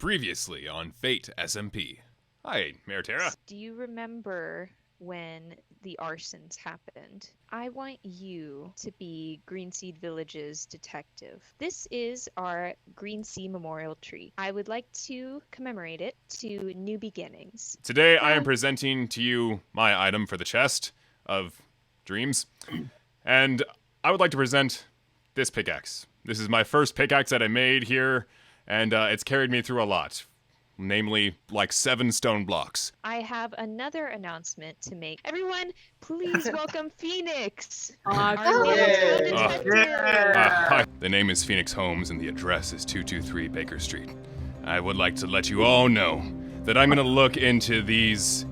Previously on Fate SMP. Hi, Meritera. Do you remember when the arsons happened? I want you to be Greenseed Village's detective. This is our Greenseed Memorial tree. I would like to commemorate it to new beginnings. Today I am presenting to you my item for the chest of dreams. And I would like to present this pickaxe. This is my first pickaxe that I made here, and it's carried me through a lot. Namely, like 7 stone blocks. I have another announcement to make. Everyone, please welcome Phoenix! Hi. The name is Phoenix Holmes, and the address is 223 Baker Street. I would like to let you all know that I'm gonna look into these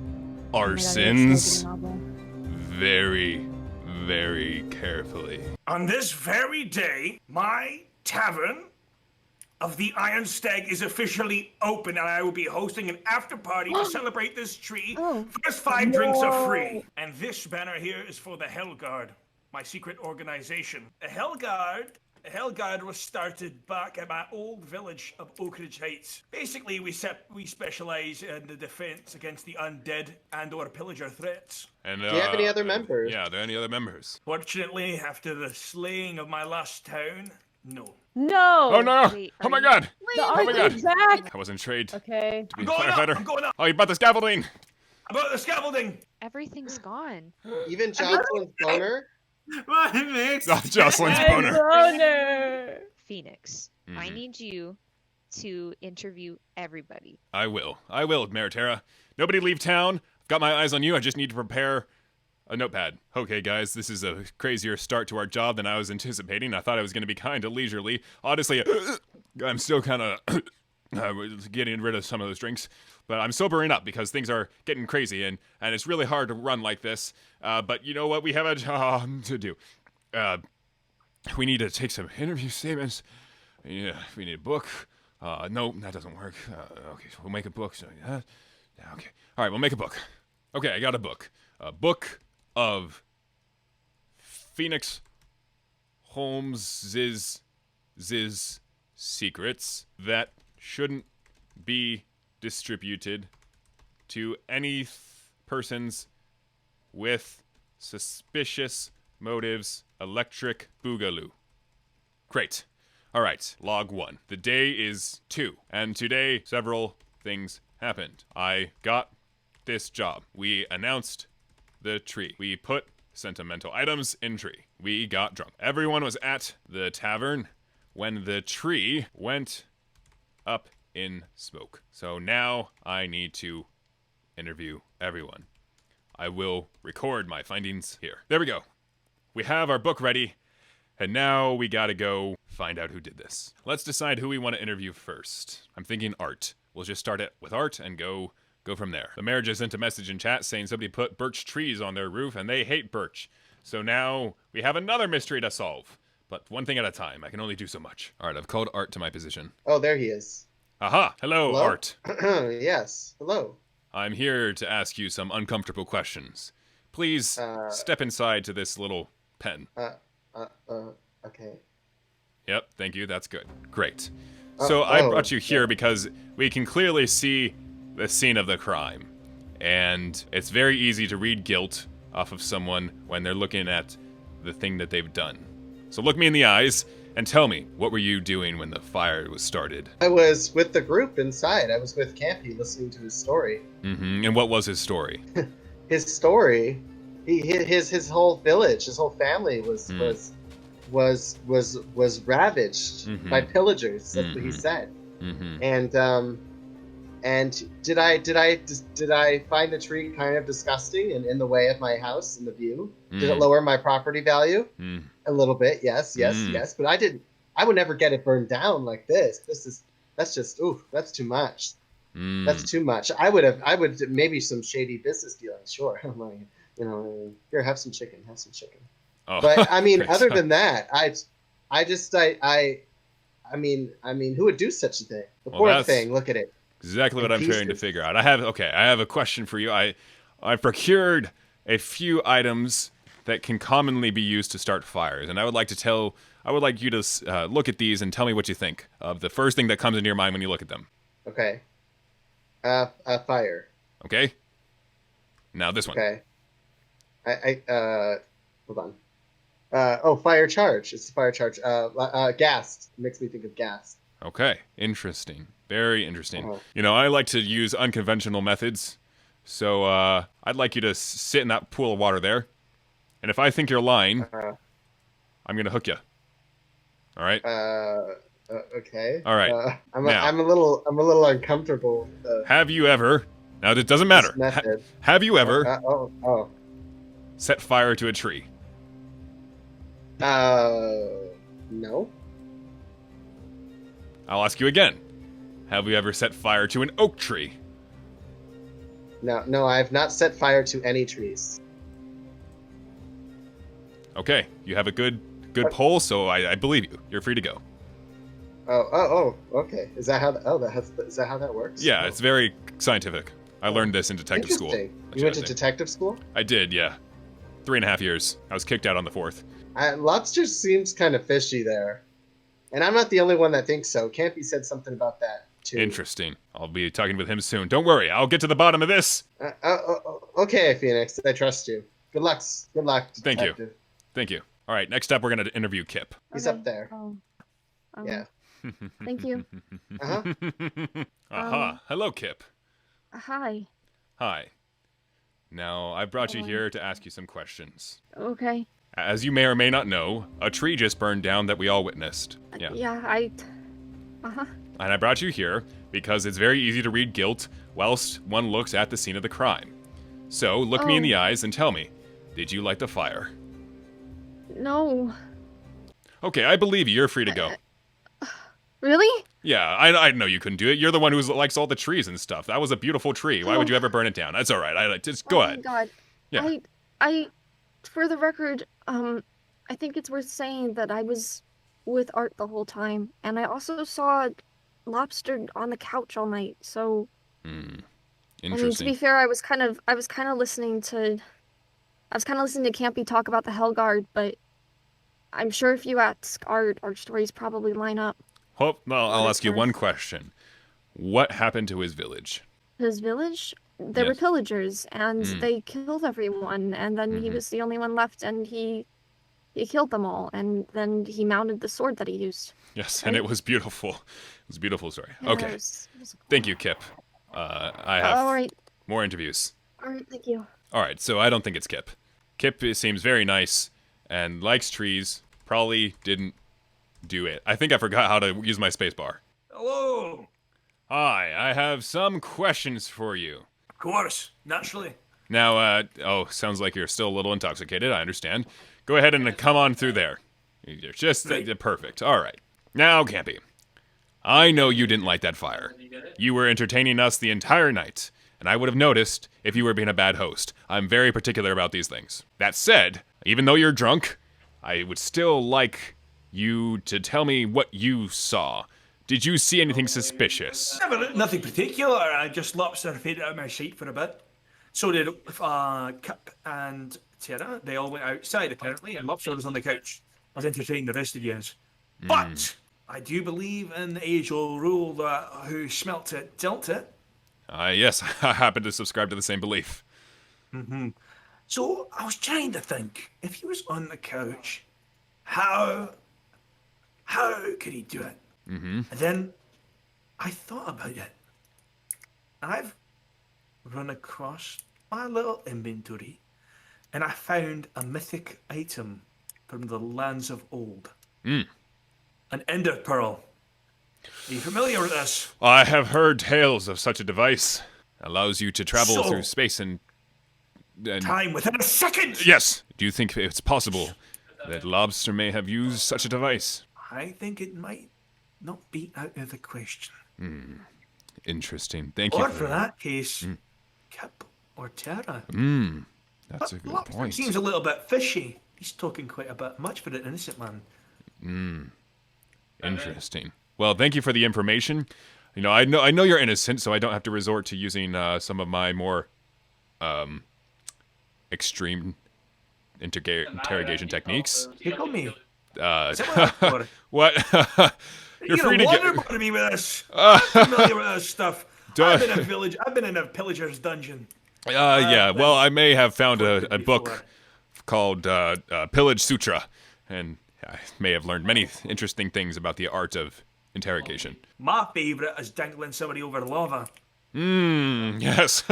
arsons very, very carefully. On this very day, my tavern of the Iron Stag is officially open, and I will be hosting an after party to celebrate this tree. First 5 drinks are free. And this banner here is for the Hell Guard, my secret organization. The Hell Guard was started back at my old village of Oak Ridge Heights. Basically, we specialize in the defense against the undead and/or pillager threats. And, do you have any other members? Yeah, are there any other members? Fortunately, after the slaying of my last town, no. No! Oh no! Wait, Oh my god! The Oh my god! Zach! I wasn't trained Okay. to be I'm a going up! firefighter. I'm going up! Oh, you bought the scaffolding! About the scaffolding! Everything's gone. Even Jocelyn's boner? Oh, Jocelyn's boner. Boner! Phoenix, I need you to interview everybody. I will, Meritera. Nobody leave town. I've got my eyes on you. I just need to prepare a notepad. Okay, guys, this is a crazier start to our job than I was anticipating. I thought I was going to be kind of leisurely. Honestly, I'm still kind of getting rid of some of those drinks. But I'm sobering up because things are getting crazy, and it's really hard to run like this. But you know what? We have a job to do. We need to take some interview statements. Yeah, we need a book. No, that doesn't work. Okay, so we'll make a book. So, yeah, okay. All right, we'll make a book. Okay, I got a book. A book of Phoenix Holmes' secrets that shouldn't be distributed to any persons with suspicious motives. Electric Boogaloo. Great. All right, log 1. The day is 2, and today several things happened. I got this job. We announced the tree. We put sentimental items in tree. We got drunk. Everyone was at the tavern when the tree went up in smoke. So now I need to interview everyone. I will record my findings here. There we go. We have our book ready, and now we gotta go find out who did this. Let's decide who we want to interview first. I'm thinking Art. We'll just start it with Art and go from there. The mayor just sent a message in chat saying somebody put birch trees on their roof and they hate birch. So now we have another mystery to solve. But one thing at a time. I can only do so much. All right, I've called Art to my position. Oh, there he is. Aha! Hello? Art. Yes. Hello. I'm here to ask you some uncomfortable questions. Please step inside to this little pen. Okay. Yep, thank you. That's good. Great. So I brought you here because we can clearly see the scene of the crime. And it's very easy to read guilt off of someone when they're looking at the thing that they've done. So look me in the eyes and tell me, what were you doing when the fire was started? I was with the group inside. I was with Campy listening to his story. And what was his story? His story, his whole village, his whole family was ravaged by pillagers. That's what he said. And did I find the tree kind of disgusting and in the way of my house and the view? Did it lower my property value? A little bit, yes. But I would never get it burned down like this. That's too much. That's too much. I would maybe some shady business dealings, sure. Like, here, have some chicken. Oh, but I mean, other than that, I mean, who would do such a thing? The poor thing. Look at it. Exactly what I'm trying to figure out. I have a question for you. I procured a few items that can commonly be used to start fires, and I would like you to look at these and tell me what you think of the first thing that comes into your mind when you look at them. Okay. Fire. Okay. Now this one. Okay. Hold on. Fire charge. It's a fire charge. Gas. It makes me think of gas. Okay. Interesting. Very interesting. Uh-huh. You know, I like to use unconventional methods. So, I'd like you to sit in that pool of water there. And if I think you're lying, I'm going to hook you. All right? Okay. All right. I'm a little uncomfortable. Have you ever... Now, it doesn't matter. Have you ever set fire to a tree? No. I'll ask you again. Have you ever set fire to an oak tree? No, I have not set fire to any trees. Okay, you have a good poll, so I believe you. You're free to go. Okay. Is that how? Is that how that works? Yeah, it's very scientific. I learned this in detective school. You went to detective school? I did, yeah. 3.5 years. I was kicked out on the 4th. Lobster seems kind of fishy there, and I'm not the only one that thinks so. Campy said something about that too. Interesting. I'll be talking with him soon. Don't worry, I'll get to the bottom of this. Okay, Phoenix. I trust you. Good luck. Good luck. Detective. Thank you. All right, next up, we're going to interview Kip. He's up there. Yeah. Thank you. Hello, Kip. Hi. Hi. Now, I brought you here to ask you some questions. Okay. As you may or may not know, a tree just burned down that we all witnessed. Yeah. Uh-huh. And I brought you here because it's very easy to read guilt whilst one looks at the scene of the crime. So, look me in the eyes and tell me, did you light the fire? No. Okay, I believe you. You're free to go. Really? Yeah, I know you couldn't do it. You're the one who likes all the trees and stuff. That was a beautiful tree. Why would you ever burn it down? That's all right. Just go ahead. Oh my god. Yeah. I, for the record, I think it's worth saying that I was with Art the whole time, and I also saw Lobster on the couch all night. So, Interesting. I mean, to be fair, I was kind of listening to Campy talk about the Hellguard, but I'm sure if you ask Art, our stories probably line up. Well, I'll ask you one question. What happened to his village? His village? There were pillagers, and they killed everyone, and then he was the only one left, and he killed them all, and then he mounted the sword that he used. Yes, and it was beautiful. It was a beautiful story. Okay. Thank you, Kip. I have more interviews. All right, thank you. All right, so I don't think it's Kip. Kip seems very nice and likes trees. Probably didn't do it. I think I forgot how to use my spacebar. Hello. Hi, I have some questions for you. Of course, naturally. Now, sounds like you're still a little intoxicated. I understand. Go ahead and come on through there. You're just perfect. All right. Now, Campy, I know you didn't light that fire. You were entertaining us the entire night, and I would have noticed if you were being a bad host. I'm very particular about these things. That said, even though you're drunk, I would still like you to tell me what you saw. Did you see anything suspicious? Nothing particular. I just Lobster faded out of my sight for a bit. So did Kip and Tara. They all went outside apparently, and Lobster was on the couch. I was entertaining the rest of you. But I do believe in the age-old rule that who smelt it dealt it. Yes, I happen to subscribe to the same belief. So I was trying to think, if he was on the couch, how could he do it? And then I thought about it. I've run across my little inventory, and I found a mythic item from the lands of old. An ender pearl. Are you familiar with this? I have heard tales of such a device. Allows you to travel through space and time within a second! Yes! Do you think it's possible that Lobster may have used such a device? I think it might not be out of the question. Interesting. Thank you. Or for that case, Kip or Tara. That's a good Lobster point. Seems a little bit fishy. He's talking quite a bit much for an innocent man. Interesting. Well, thank you for the information. You know, I know you're innocent, so I don't have to resort to using some of my more extreme interrogation techniques. Tickle me. What? You're free to wonder get. about me with this. I'm familiar with this stuff. Duh. I've been in a villager's dungeon. Yeah. Well, I may have found a before. book called Pillage Sutra, and I may have learned many interesting things about the art of interrogation. My favorite is dangling somebody over lava. Yes.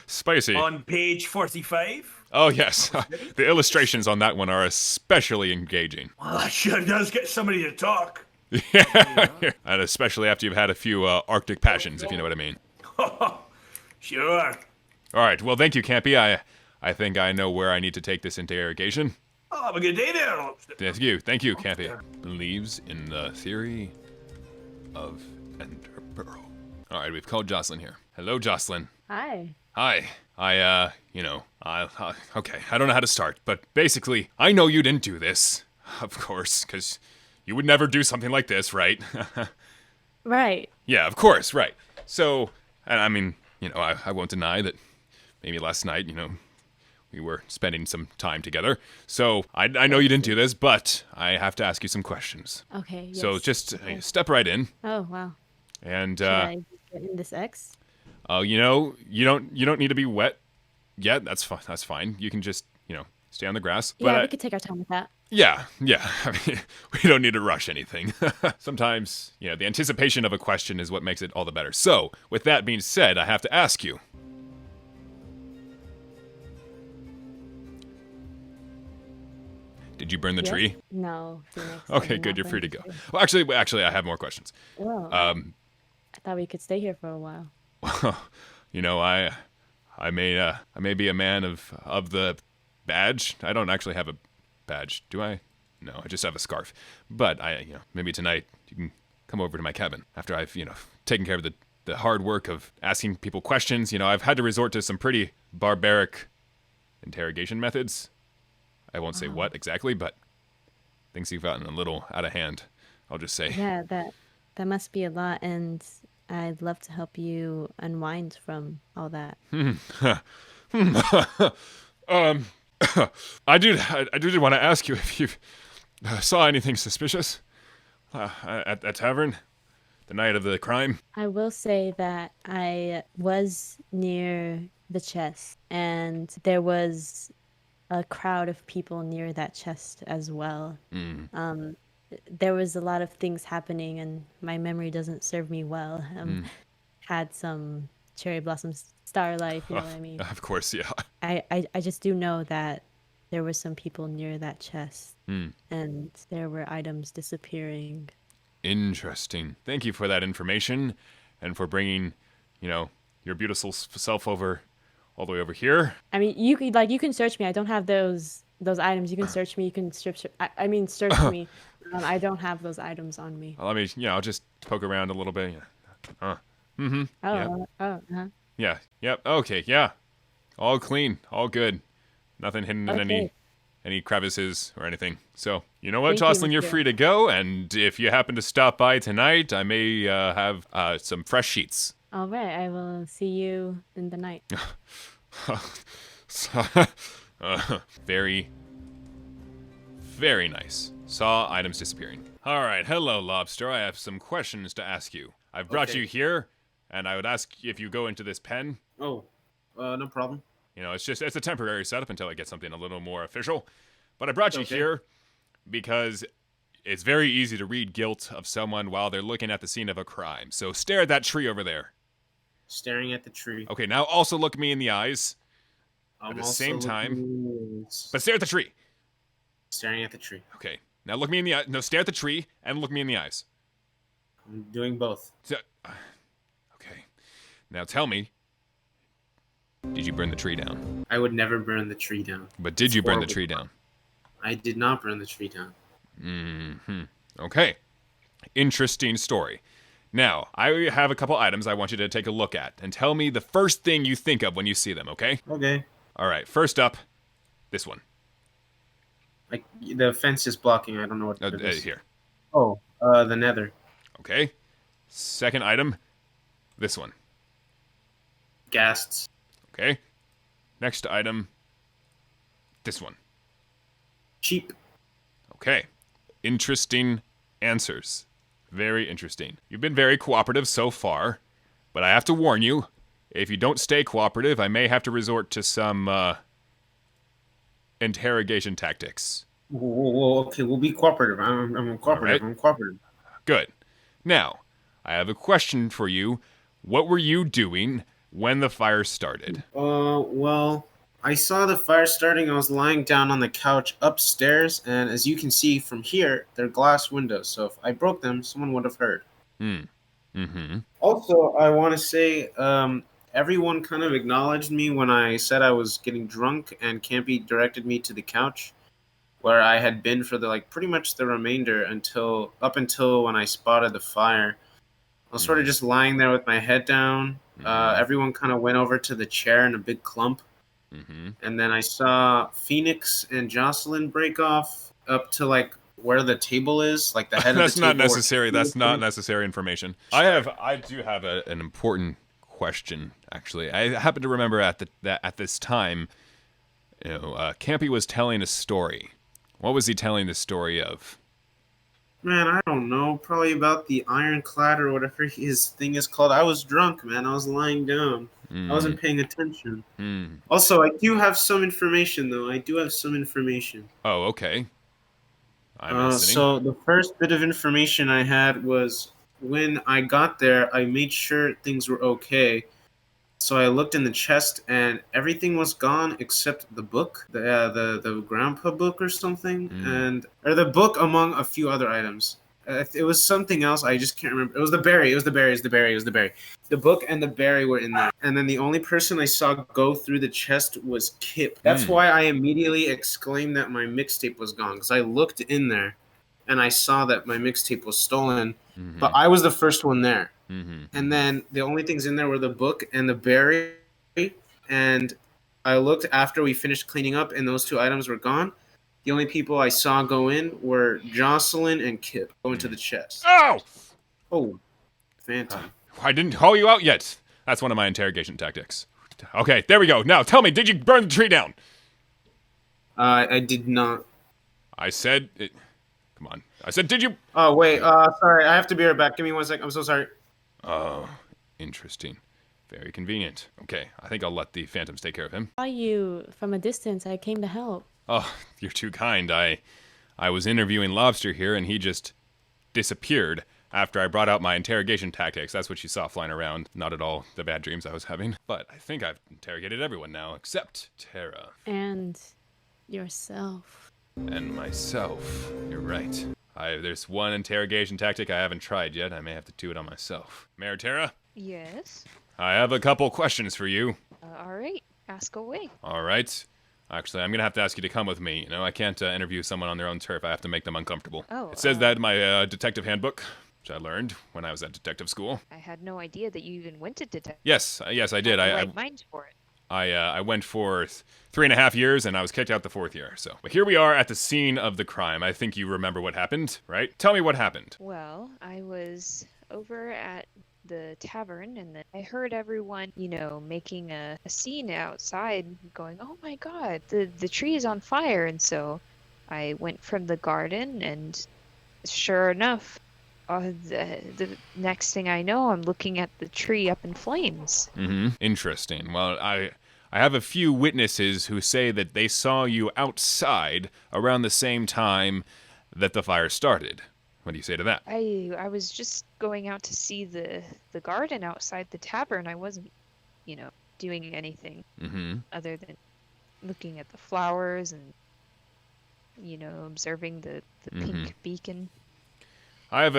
Spicy. On page 45. Oh, yes. The illustrations on that one are especially engaging. Well, that sure does get somebody to talk. Yeah. And especially after you've had a few Arctic passions, if you know what I mean. Sure. All right. Well, thank you, Campy. I think I know where I need to take this interrogation. Oh, have a good day there. Thank you, Campy. Believes in the theory of Enderborough. All right, we've called Jocelyn here. Hello, Jocelyn. Hi. Hi. Okay, I don't know how to start, but basically, I know you didn't do this, of course, because you would never do something like this, right? Right. Yeah, of course, right. So, and I mean, I won't deny that maybe last night, we were spending some time together. So, I know you didn't do this, but I have to ask you some questions. Okay, yes. So, just step right in. Oh, wow. And, Should I get in this X? you don't need to be wet yet. That's fine. You can just, stay on the grass. Yeah, But we could take our time with that. yeah. I mean, we don't need to rush anything. Sometimes, the anticipation of a question is what makes it all the better. So, with that being said, I have to ask you. Did you burn the Yes? tree? No, Phoenix. I Okay, did good. not You're burn free to the go. tree. Well, actually, I have more questions. Well, I thought we could stay here for a while. I may be a man of the badge. I don't actually have a badge, do I? No, I just have a scarf. But maybe tonight you can come over to my cabin after I've taken care of the hard work of asking people questions. I've had to resort to some pretty barbaric interrogation methods. I won't say what exactly, but things have gotten a little out of hand. I'll just say. Yeah, that must be a lot, and I'd love to help you unwind from all that. I did want to ask you if you saw anything suspicious at that tavern the night of the crime. I will say that I was near the chest, and there was a crowd of people near that chest as well. There was a lot of things happening, and my memory doesn't serve me well. Had some cherry blossom starlight, you know what I mean? Of course, yeah. I just do know that there were some people near that chest, and there were items disappearing. Interesting. Thank you for that information, and for bringing, your beautiful self all the way over here. I mean, you can search me. I don't have those items. You can search me. You can search me. I don't have those items on me. Let me, I'll just poke around a little bit. Yeah. Yep. Okay. Yeah. All clean. All good. Nothing hidden in any crevices or anything. So, you know what, Thank you, Jocelyn, you're monsieur. free to go. And if you happen to stop by tonight, I may have some fresh sheets. All right. I will see you in the night. Very, very nice. Saw items disappearing. All right. Hello, Lobster. I have some questions to ask you. I've brought you here, and I would ask if you go into this pen. Oh, no problem. It's a temporary setup until I get something a little more official. But I brought you here because it's very easy to read guilt of someone while they're looking at the scene of a crime. So stare at that tree over there. Staring at the tree. Okay, now also look me in the eyes I'm at the also same time. looking- But stare at the tree. Staring at the tree. Okay, now look me in the eye. No, stare at the tree and look me in the eyes. I'm doing both. Okay, now tell me, did you burn the tree down? I would never burn the tree down. But did you burn the tree down? I did not burn the tree down. Okay, interesting story. Now, I have a couple items I want you to take a look at and tell me the first thing you think of when you see them, okay? Okay. All right, first up, this one. Like the fence is blocking. I don't know what it is. Here. Oh, the nether. Okay. Second item, this one. Ghasts. Okay. Next item, this one. Sheep. Okay. Interesting answers. Very interesting. You've been very cooperative so far, but I have to warn you, if you don't stay cooperative, I may have to resort to some interrogation tactics. Whoa, okay, we'll be cooperative. I'm cooperative. Right. I'm cooperative. Good. Now, I have a question for you. What were you doing when the fire started? Well, I saw the fire starting. I was lying down on the couch upstairs, and as you can see from here, they're glass windows. So if I broke them, someone would have heard. Also, I want to say, everyone kind of acknowledged me when I said I was getting drunk, and Campy directed me to the couch, where I had been for the pretty much the remainder up until when I spotted the fire. I was sort of just lying there with my head down. Everyone kind of went over to the chair in a big clump. And then I saw Phoenix and Jocelyn break off up to where the table is, the head of the table. That's not necessary. That's not necessary information. I do have an important question, actually. I happen to remember at this time, Campy was telling a story. What was he telling the story of? Man, I don't know. Probably about the ironclad or whatever his thing is called. I was drunk, man. I was lying down. I wasn't paying attention. Also, I do have some information, though. I do have some information. Oh, okay. I'm listening. So the first bit of information I had was when I got there, I made sure things were okay. So I looked in the chest, and everything was gone except the book, the grandpa book or something, or the book among a few other items. It was something else. I just can't remember. It was the berry. The book and the berry were in there. And then the only person I saw go through the chest was Kip. That's why I immediately exclaimed that my mixtape was gone, because I looked in there, and I saw that my mixtape was stolen. But I was the first one there. And then the only things in there were the book and the berry. And I looked after we finished cleaning up, and those two items were gone. The only people I saw go in were Jocelyn and Kip go into the chest. Oh! Oh, Phantom. I didn't call you out yet. That's one of my interrogation tactics. Okay, there we go. Now, tell me, did you burn the tree down? I did not. I said... Come on. I said, did you... Oh, wait. Sorry. I have to be right back. Give me 1 second. I'm so sorry. Oh, interesting. Very convenient. Okay, I think I'll let the Phantoms take care of him. I saw you from a distance. I came to help. Oh, you're too kind. I was interviewing Lobster here, and he just disappeared after I brought out my interrogation tactics. That's what you saw flying around. Not at all the bad dreams I was having. But I think I've interrogated everyone now, except Tara. And yourself. And myself. You're right. There's one interrogation tactic I haven't tried yet. I may have to do it on myself. Mayor Tara? Yes? I have a couple questions for you. All right. Ask away. All right. Actually, I'm going to have to ask you to come with me. I can't interview someone on their own turf. I have to make them uncomfortable. Oh, it says that in my detective handbook, which I learned when I was at detective school. I had no idea that you even went to detective. Yes, I did. I had mind for it. I went for 3.5 years, and I was kicked out the 4th year. So, but here we are at the scene of the crime. I think you remember what happened, right? Tell me what happened. Well, I was over at the tavern, and then I heard everyone, making a scene outside, going, "Oh my God, the tree is on fire!" And so I went from the garden, and sure enough, the next thing I know, I'm looking at the tree up in flames. Interesting. Well, I have a few witnesses who say that they saw you outside around the same time that the fire started. What do you say to that? I was just going out to see the garden outside the tavern. I wasn't, doing anything other than looking at the flowers and, observing the pink beacon. I have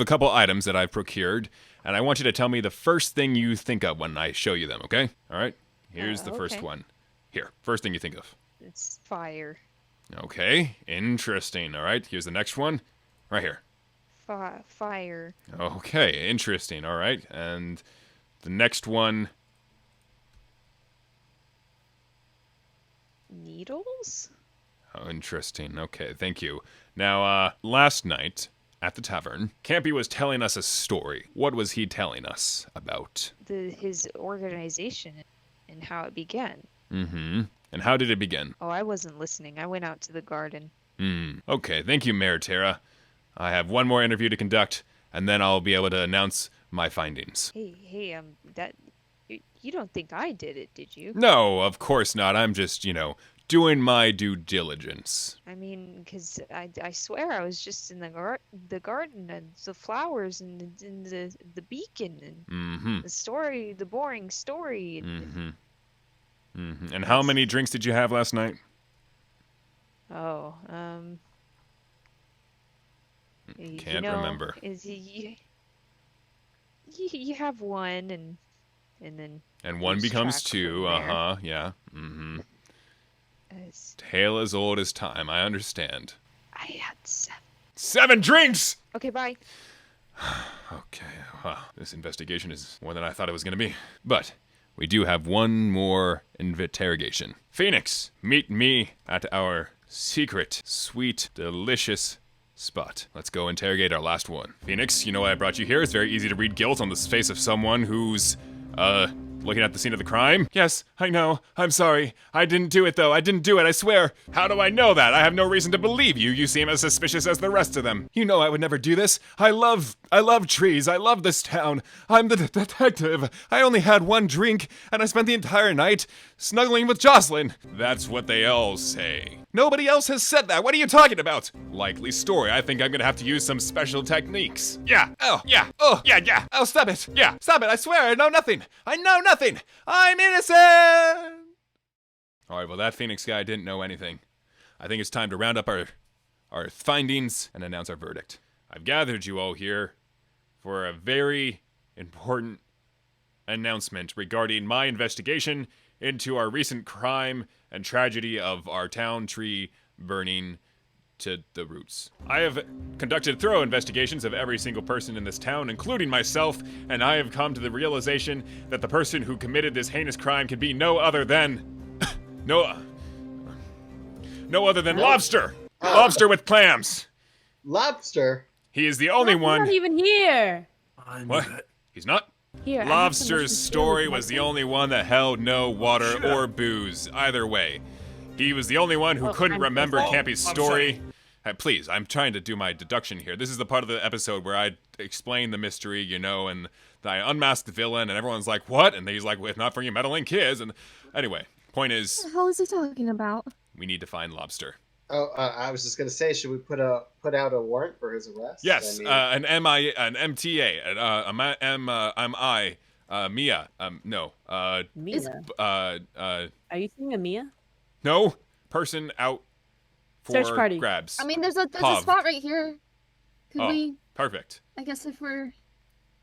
a couple items that I've procured, and I want you to tell me the first thing you think of when I show you them, okay? All right? Here's the first one. Here, first thing you think of. It's fire. Okay, interesting. All right, here's the next one. Right here. Fire. Okay, interesting. All right, and the next one. Needles? Oh, interesting. Okay, thank you. Now, last night at the tavern, Campy was telling us a story. What was he telling us about? His organization and how it began. And how did it begin? Oh, I wasn't listening. I went out to the garden. Okay, thank you, Mayor Tara. I have one more interview to conduct. and then I'll be able to announce my findings. Hey, that you don't think I did it, did you? No, of course not. I'm just, doing my due diligence. I mean, because I swear I was just in the garden and the flowers and the beacon and the boring story. And how many drinks did you have last night? Oh, Can't remember. You have one and then. And one lose becomes track two. from there. Yeah. Tale as old as time. I understand. I had 7. 7 drinks. Okay, bye. Okay. Wow. This investigation is more than I thought it was going to be. But we do have one more interrogation. Phoenix, meet me at our secret, sweet, delicious spot. Let's go interrogate our last one. Phoenix, you know why I brought you here? It's very easy to read guilt on the face of someone who's, looking at the scene of the crime. Yes, I know. I'm sorry. I didn't do it, though. I didn't do it, I swear. How do I know that? I have no reason to believe you. You seem as suspicious as the rest of them. You know I would never do this. I love trees. I love this town. I'm the detective. I only had 1 drink, and I spent the entire night snuggling with Jocelyn. That's what they all say. Nobody else has said that. What are you talking about? Likely story. I think I'm gonna have to use some special techniques. Yeah. Oh, yeah. Oh, yeah. Oh, stop it. Yeah, stop it. I swear I know nothing. I know nothing. I'm innocent. All right, well, that Phoenix guy didn't know anything. I think it's time to round up our findings and announce our verdict. I've gathered you all here for a very important announcement regarding my investigation into our recent crime and tragedy of our town tree burning to the roots. I have conducted thorough investigations of every single person in this town, including myself, and I have come to the realization that the person who committed this heinous crime can be no other than no other than Lobster. Lobster with clams. Lobster? He is the only one. He's not even here. What? He's not? Here, Lobster's story was the only one that held no water or booze, either way. He was the only one who couldn't remember Campy's story. Please, I'm trying to do my deduction here. This is the part of the episode where I explain the mystery, and I unmask the villain, and everyone's like, what? And he's like, if not for you meddling kids. And anyway, point is, What the hell is he talking about? we need to find Lobster. Oh, I was just gonna say, should we put out a warrant for his arrest? Yes, an MTA, Mia. No. Mia. Are you saying a Mia? No. Person out for Search party. grabs. I mean, there's a Pov. spot right here. Could we? Perfect. I guess if we're.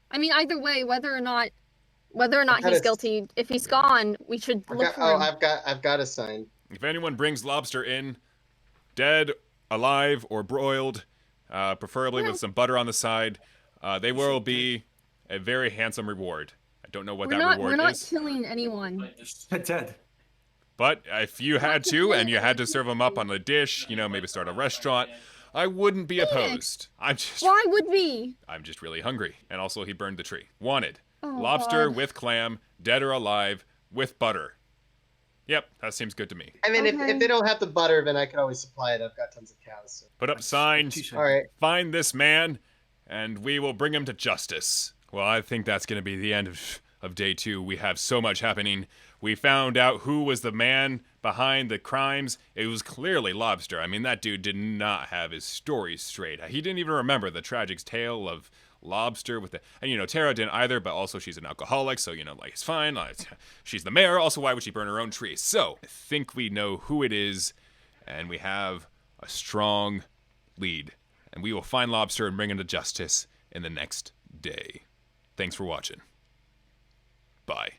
I mean, either way, whether or not he's guilty, if he's gone, we should look for him. I've got a sign. If anyone brings Lobster in, dead, alive, or broiled, preferably with some butter on the side, they will be a very handsome reward. I don't know what reward We're not is. killing anyone. Dead. But if you had to, and you had to serve them up on a dish, maybe start a restaurant, I wouldn't be opposed. Why would we? I'm just really hungry. And also, he burned the tree. Wanted. Oh, Lobster God. with clam, dead or alive, with butter. Yep, that seems good to me. I mean, Okay. if they don't have the butter, then I can always supply it. I've got tons of cows. So. Put up signs. All right. Find this man, and we will bring him to justice. Well, I think that's going to be the end of day 2. We have so much happening. We found out who was the man behind the crimes. It was clearly Lobster. I mean, that dude did not have his story straight. He didn't even remember the tragic tale of Lobster with the... And, Tara didn't either, but also she's an alcoholic, so, it's fine. She's the mayor. Also, why would she burn her own tree? So, I think we know who it is, and we have a strong lead. And we will find Lobster and bring him to justice in the next day. Thanks for watching. Bye.